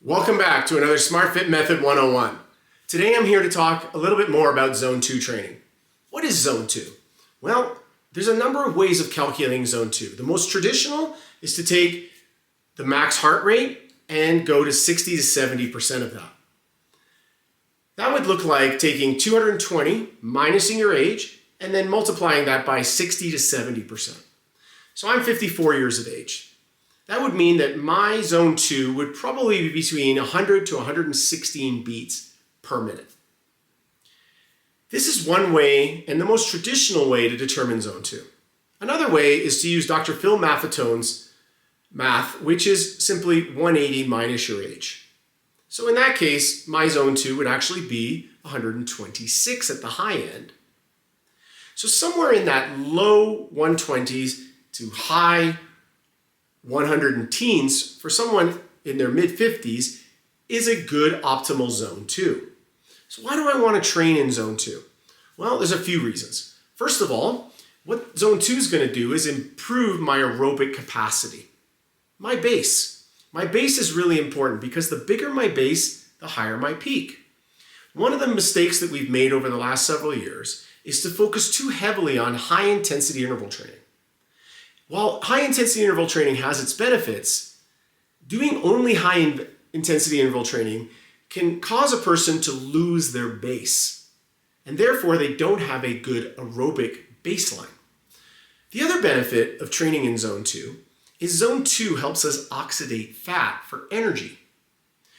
Welcome back to another Smart Fit Method 101. Today I'm here to talk a little bit more about Zone 2 training. What is Zone 2? Well, there's a number of ways of calculating Zone 2. The most traditional is to take the max heart rate and go to 60 to 70% of that. That would look like taking 220, minusing your age, and then multiplying that by 60 to 70%. So I'm 54 years of age. That would mean that my Zone 2 would probably be between 100 to 116 beats per minute. This is one way, and the most traditional way, to determine Zone 2. Another way is to use Dr. Phil Maffetone's math, which is simply 180 minus your age. So in that case, my Zone 2 would actually be 126 at the high end. So somewhere in that low 120s to high 100 teens for someone in their mid-50s is a good optimal Zone 2. So why do I want to train in Zone 2? Well, there's a few reasons. First of all, what Zone 2 is going to do is improve my aerobic capacity. My base. My base is really important because the bigger my base, the higher my peak. One of the mistakes that we've made over the last several years is to focus too heavily on high-intensity interval training. While high-intensity interval training has its benefits, doing only high-intensity interval training can cause a person to lose their base, and therefore they don't have a good aerobic baseline. The other benefit of training in Zone 2 is Zone 2 helps us oxidate fat for energy.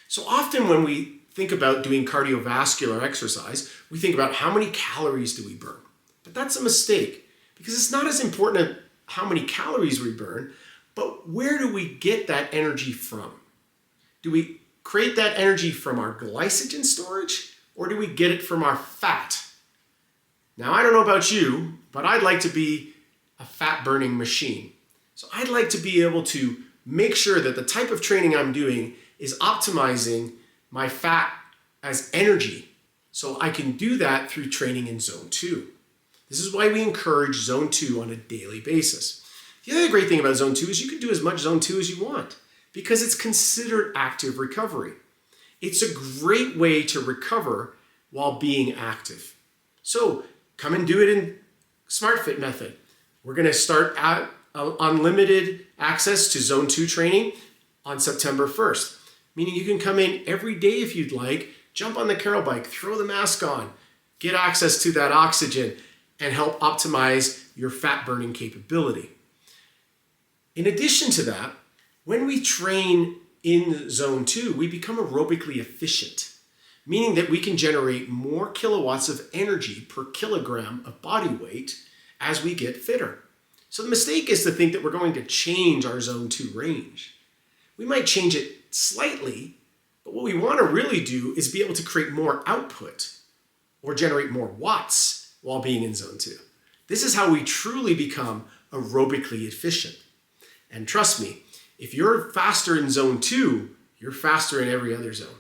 So often when we think about doing cardiovascular exercise, we think about how many calories do we burn. But that's a mistake, because it's not as important how many calories we burn, but where do we get that energy from? Do we create that energy from our glycogen storage, or do we get it from our fat? Now, I don't know about you, but I'd like to be a fat-burning machine. So I'd like to be able to make sure that the type of training I'm doing is optimizing my fat as energy. So I can do that through training in Zone 2. This is why we encourage Zone 2 on a daily basis. The other great thing about Zone 2 is you can do as much Zone 2 as you want because it's considered active recovery. It's a great way to recover while being active. So come and do it in Smart Fit Method. We're going to start at unlimited access to Zone 2 training on September 1st, meaning you can come in every day if you'd like, jump on the Carol bike, throw the mask on, get access to that oxygen, and help optimize your fat burning capability. In addition to that, when we train in Zone 2, we become aerobically efficient, meaning that we can generate more kilowatts of energy per kilogram of body weight as we get fitter. So the mistake is to think that we're going to change our Zone 2 range. We might change it slightly, but what we want to really do is be able to create more output or generate more watts while being in Zone 2. This is how we truly become aerobically efficient. And trust me, if you're faster in Zone 2, you're faster in every other zone.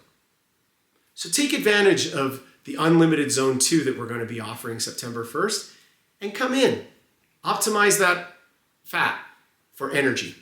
So take advantage of the unlimited Zone 2 that we're going to be offering September 1st and come in. Optimize that fat for energy.